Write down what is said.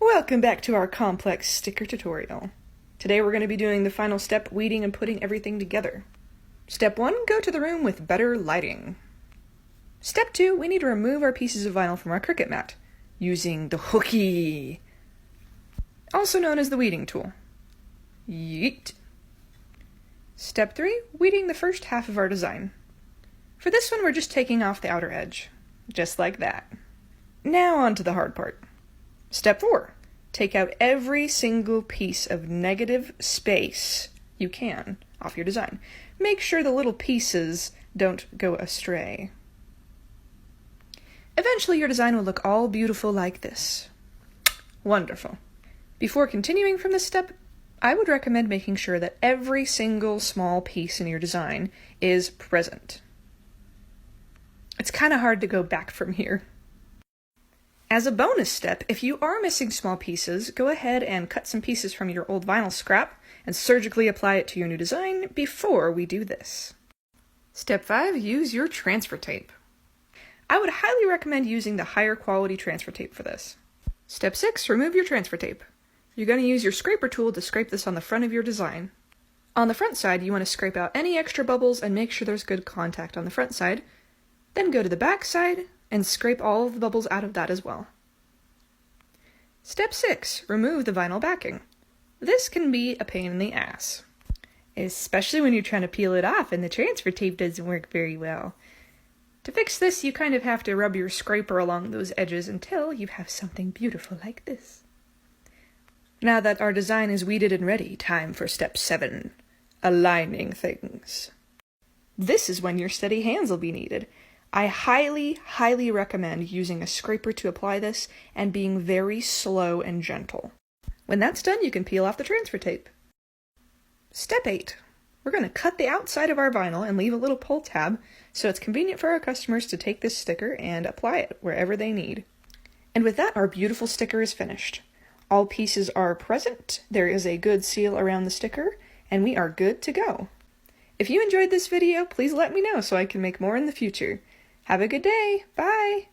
Welcome back to our complex sticker tutorial. Today we're going to be doing the final step, weeding and putting everything together. Step 1, go to the room with better lighting. Step 2, we need to remove our pieces of vinyl from our Cricut mat, using the hooky, also known as the weeding tool. Yeet. Step 3, weeding the first half of our design. For this one we're just taking off the outer edge, just like that. Now on to the hard part. Step 4, take out every single piece of negative space you can off your design. Make sure the little pieces don't go astray. Eventually your design will look all beautiful like this. Wonderful. Before continuing from this step, I would recommend making sure that every single small piece in your design is present. It's kind of hard to go back from here. As a bonus step, if you are missing small pieces, go ahead and cut some pieces from your old vinyl scrap and surgically apply it to your new design before we do this. Step 5, use your transfer tape. I would highly recommend using the higher quality transfer tape for this. Step 6, remove your transfer tape. You're going to use your scraper tool to scrape this on the front of your design. On the front side, you want to scrape out any extra bubbles and make sure there's good contact on the front side. Then go to the back side and scrape all of the bubbles out of that as well. Step 6, remove the vinyl backing. This can be a pain in the ass, especially when you're trying to peel it off and the transfer tape doesn't work very well. To fix this, you kind of have to rub your scraper along those edges until you have something beautiful like this. Now that our design is weeded and ready, time for step 7, aligning things. This is when your steady hands will be needed. I highly recommend using a scraper to apply this and being very slow and gentle. When that's done, you can peel off the transfer tape. Step 8. We're going to cut the outside of our vinyl and leave a little pull tab so it's convenient for our customers to take this sticker and apply it wherever they need. And with that, our beautiful sticker is finished. All pieces are present, there is a good seal around the sticker, and we are good to go. If you enjoyed this video, please let me know so I can make more in the future. Have a good day. Bye.